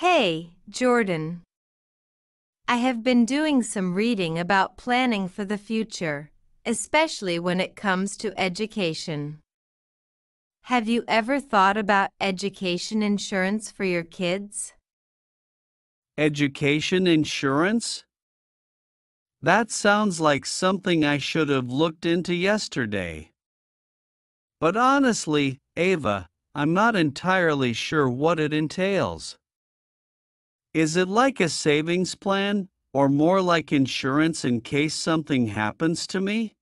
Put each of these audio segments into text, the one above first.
Hey, Jordan. I have been doing some reading about planning for the future, especially when it comes to education. Have you ever thought about education insurance for your kids? Education insurance? That sounds like something I should have looked into yesterday. But honestly, Ava, I'm not entirely sure what it entails. Is it like a savings plan, or more like insurance in case something happens to me?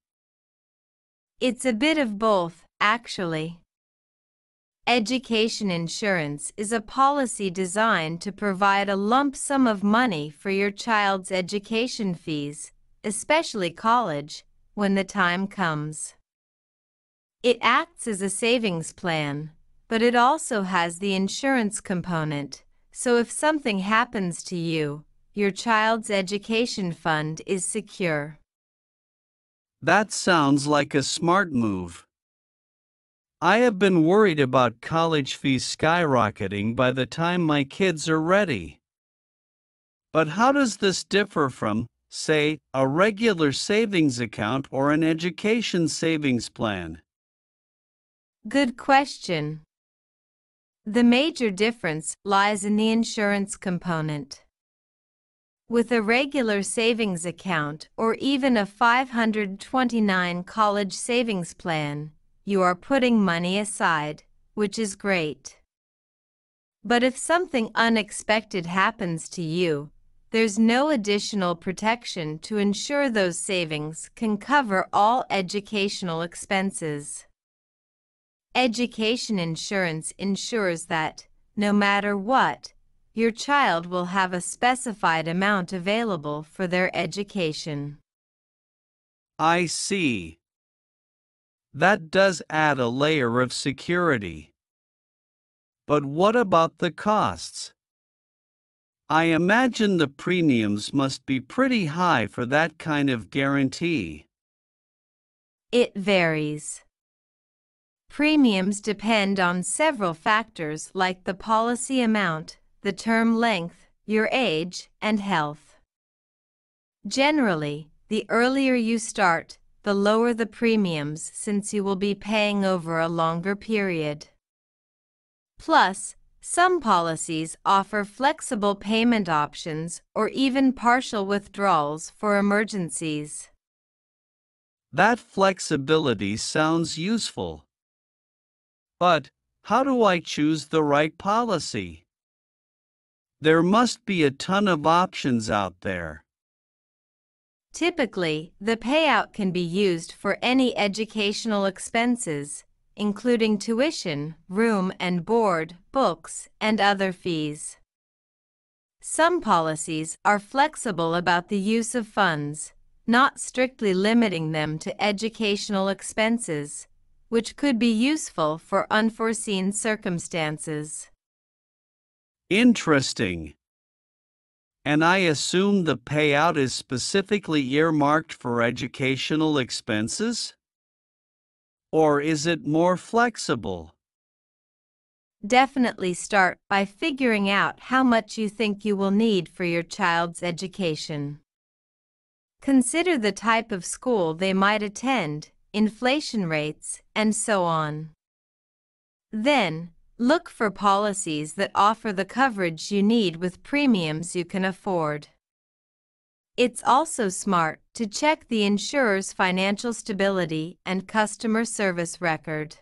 It's a bit of both, actually. Education insurance is a policy designed to provide a lump sum of money for your child's education fees, especially college, when the time comes. It acts as a savings plan, but it also has the insurance component, so if something happens to you, your child's education fund is secure. That sounds like a smart move. I have been worried about college fees skyrocketing by the time my kids are ready. But how does this differ from, say, a regular savings account or an education savings plan? Good question. The major difference lies in the insurance component. With a regular savings account or even a 529 college savings plan, you are putting money aside, which is great. But if something unexpected happens to you, there's no additional protection to ensure those savings can cover all educational expenses. Education insurance ensures that, no matter what, your child will have a specified amount available for their education. I see. That does add a layer of security. But what about the costs? I imagine the premiums must be pretty high for that kind of guarantee. It varies. Premiums depend on several factors like the policy amount, the term length, your age, and health. Generally, the earlier you start, the lower the premiums since you will be paying over a longer period. Plus, some policies offer flexible payment options or even partial withdrawals for emergencies. That flexibility sounds useful. But how do I choose the right policy? There must be a ton of options out there. Typically, the payout can be used for any educational expenses, including tuition, room and board, books, and other fees. Some policies are flexible about the use of funds, not strictly limiting them to educational expenses, which could be useful for unforeseen circumstances. Interesting. And I assume the payout is specifically earmarked for educational expenses? Or is it more flexible? Definitely start by figuring out how much you think you will need for your child's education. Consider the type of school they might attend, inflation rates, and so on. Then, look for policies that offer the coverage you need with premiums you can afford. It's also smart to check the insurer's financial stability and customer service record.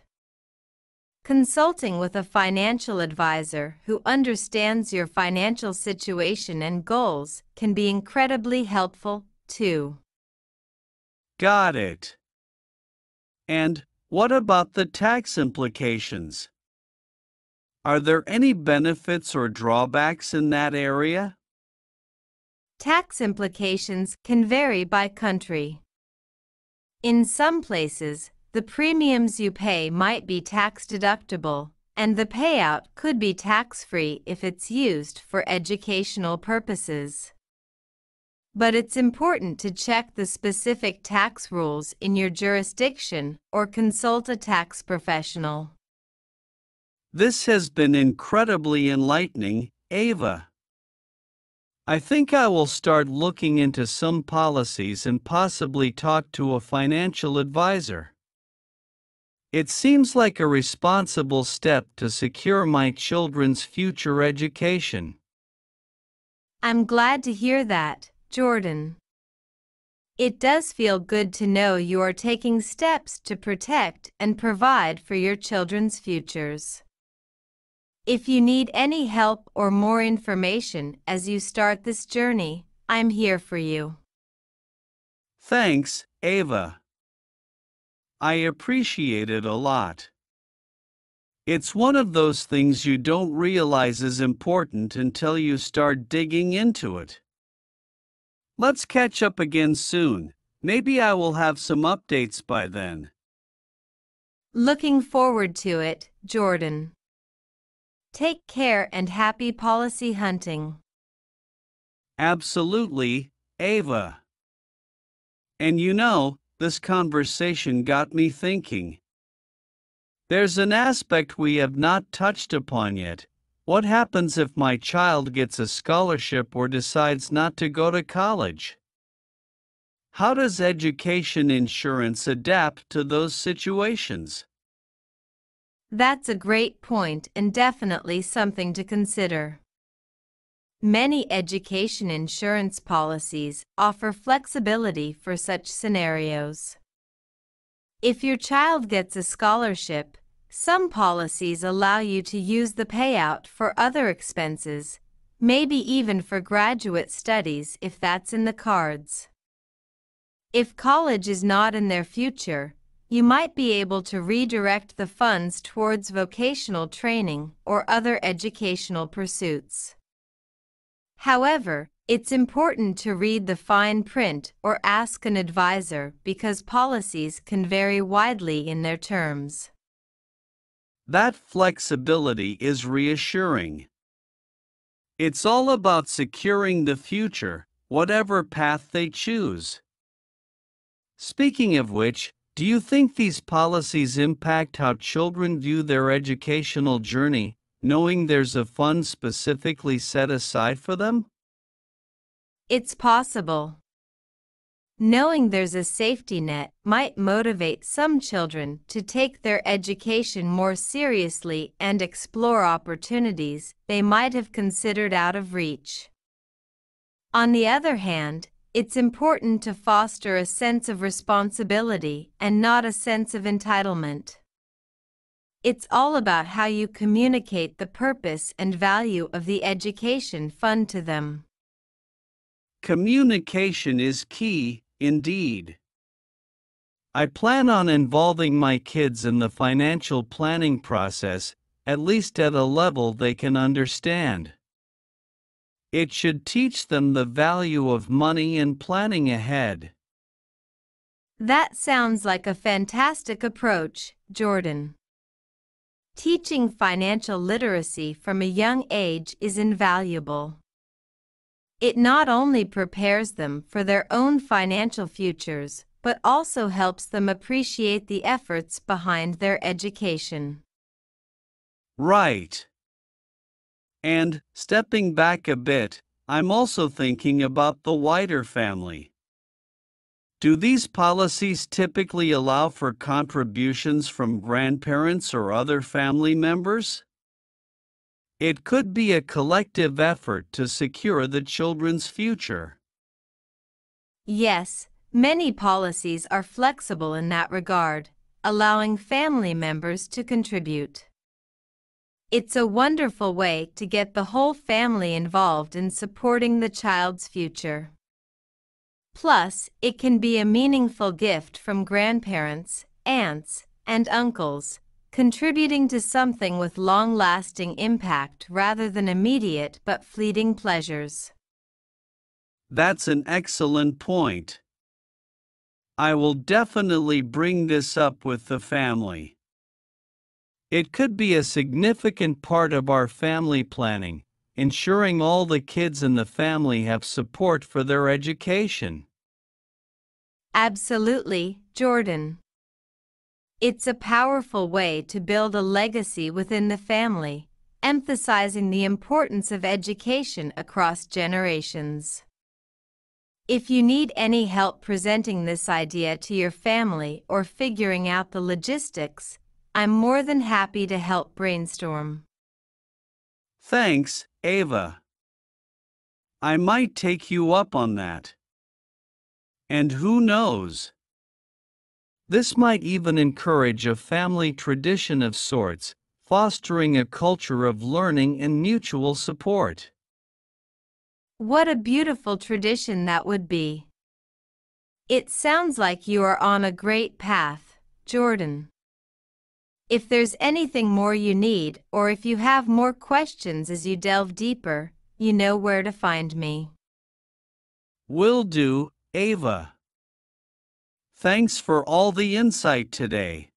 Consulting with a financial advisor who understands your financial situation and goals can be incredibly helpful, too. Got it. And what about the tax implications? Are there any benefits or drawbacks in that area? Tax implications can vary by country. In some places, the premiums you pay might be tax deductible, and the payout could be tax-free if it's used for educational purposes. But it's important to check the specific tax rules in your jurisdiction or consult a tax professional. This has been incredibly enlightening, Ava. I think I will start looking into some policies and possibly talk to a financial advisor. It seems like a responsible step to secure my children's future education. I'm glad to hear that, Jordan. It does feel good to know you are taking steps to protect and provide for your children's futures. If you need any help or more information as you start this journey, I'm here for you. Thanks, Ava. I appreciate it a lot. It's one of those things you don't realize is important until you start digging into it. Let's catch up again soon. Maybe I will have some updates by then. Looking forward to it, Jordan. Take care and happy policy hunting. Absolutely, Ava. And you know, this conversation got me thinking. There's an aspect we have not touched upon yet. What happens if my child gets a scholarship or decides not to go to college? How does education insurance adapt to those situations? That's a great point and definitely something to consider. Many education insurance policies offer flexibility for such scenarios. If your child gets a scholarship, some policies allow you to use the payout for other expenses, maybe even for graduate studies if that's in the cards. If college is not in their future, you might be able to redirect the funds towards vocational training or other educational pursuits. However, it's important to read the fine print or ask an advisor because policies can vary widely in their terms. That flexibility is reassuring. It's all about securing the future, whatever path they choose. Speaking of which, do you think these policies impact how children view their educational journey, knowing there's a fund specifically set aside for them? It's possible. Knowing there's a safety net might motivate some children to take their education more seriously and explore opportunities they might have considered out of reach. On the other hand, it's important to foster a sense of responsibility and not a sense of entitlement. It's all about how you communicate the purpose and value of the education fund to them. Communication is key, indeed. I plan on involving my kids in the financial planning process, at least at a level they can understand. It should teach them the value of money and planning ahead. That sounds like a fantastic approach, Jordan. Teaching financial literacy from a young age is invaluable. It not only prepares them for their own financial futures, but also helps them appreciate the efforts behind their education. Right. And, stepping back a bit, I'm also thinking about the wider family. Do these policies typically allow for contributions from grandparents or other family members? It could be a collective effort to secure the children's future. Yes, many policies are flexible in that regard, allowing family members to contribute. It's a wonderful way to get the whole family involved in supporting the child's future. Plus, it can be a meaningful gift from grandparents, aunts, and uncles, contributing to something with long-lasting impact rather than immediate but fleeting pleasures. That's an excellent point. I will definitely bring this up with the family. It could be a significant part of our family planning, ensuring all the kids in the family have support for their education. Absolutely, Jordan. It's a powerful way to build a legacy within the family, emphasizing the importance of education across generations. If you need any help presenting this idea to your family or figuring out the logistics, I'm more than happy to help brainstorm. Thanks, Ava. I might take you up on that. And who knows? This might even encourage a family tradition of sorts, fostering a culture of learning and mutual support. What a beautiful tradition that would be. It sounds like you are on a great path, Jordan. If there's anything more you need, or if you have more questions as you delve deeper, you know where to find me. Will do, Ava. Thanks for all the insight today.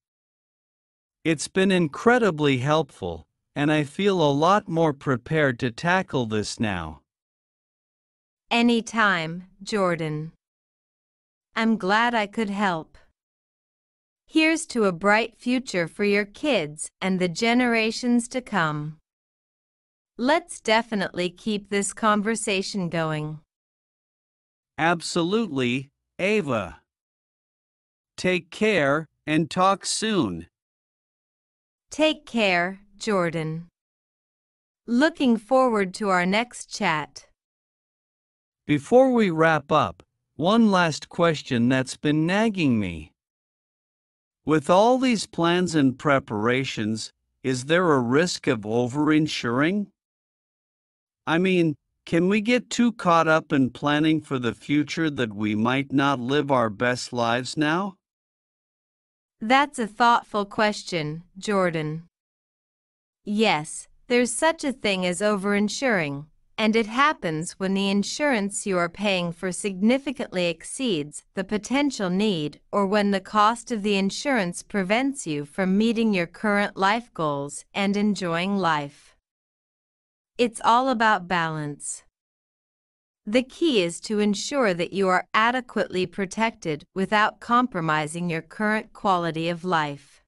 It's been incredibly helpful, and I feel a lot more prepared to tackle this now. Anytime, Jordan. I'm glad I could help. Here's to a bright future for your kids and the generations to come. Let's definitely keep this conversation going. Absolutely, Ava. Take care and talk soon. Take care, Jordan. Looking forward to our next chat. Before we wrap up, one last question that's been nagging me. With all these plans and preparations, is there a risk of over-insuring? I mean, can we get too caught up in planning for the future that we might not live our best lives now? That's a thoughtful question, Jordan. Yes, there's such a thing as overinsuring, and it happens when the insurance you are paying for significantly exceeds the potential need or when the cost of the insurance prevents you from meeting your current life goals and enjoying life. It's all about balance. The key is to ensure that you are adequately protected without compromising your current quality of life.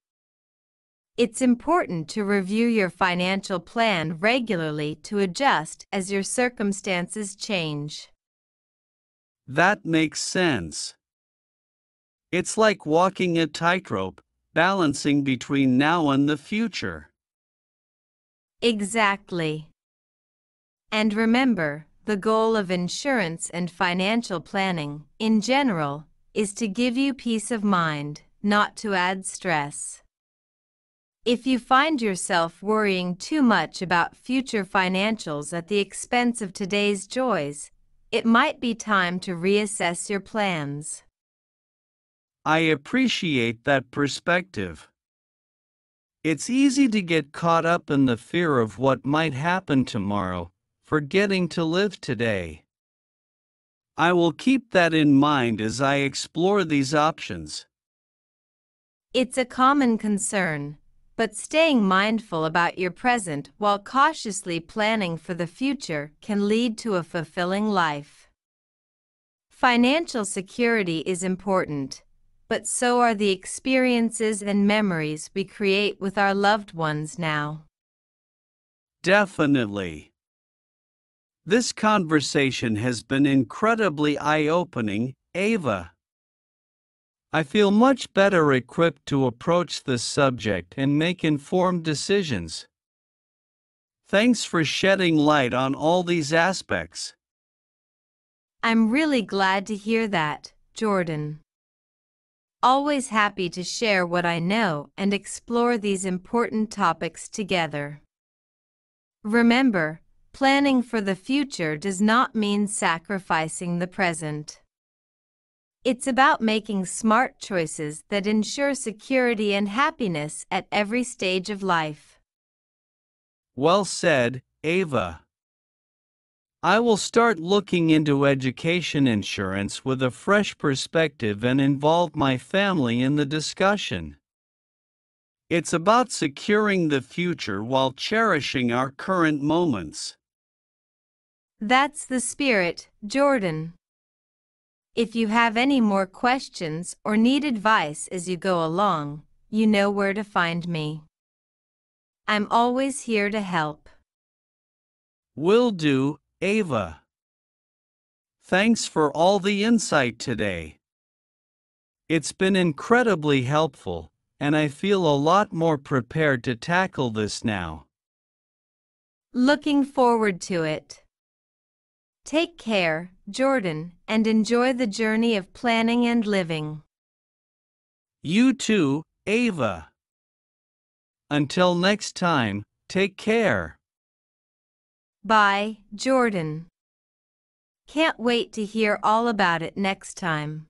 It's important to review your financial plan regularly to adjust as your circumstances change. That makes sense. It's like walking a tightrope, balancing between now and the future. Exactly. And remember, the goal of insurance and financial planning, in general, is to give you peace of mind, not to add stress. If you find yourself worrying too much about future financials at the expense of today's joys, it might be time to reassess your plans. I appreciate that perspective. It's easy to get caught up in the fear of what might happen tomorrow, forgetting to live today. I will keep that in mind as I explore these options. It's a common concern, but staying mindful about your present while cautiously planning for the future can lead to a fulfilling life. Financial security is important, but so are the experiences and memories we create with our loved ones now. Definitely. This conversation has been incredibly eye-opening, Ava. I feel much better equipped to approach this subject and make informed decisions. Thanks for shedding light on all these aspects. I'm really glad to hear that, Jordan. Always happy to share what I know and explore these important topics together. Remember, planning for the future does not mean sacrificing the present. It's about making smart choices that ensure security and happiness at every stage of life. Well said, Ava. I will start looking into education insurance with a fresh perspective and involve my family in the discussion. It's about securing the future while cherishing our current moments. That's the spirit, Jordan. If you have any more questions or need advice as you go along, you know where to find me. I'm always here to help. Will do, Ava. Thanks for all the insight today. It's been incredibly helpful, and I feel a lot more prepared to tackle this now. Looking forward to it. Take care, Jordan, and enjoy the journey of planning and living. You too, Ava. Until next time, take care. Bye, Jordan. Can't wait to hear all about it next time.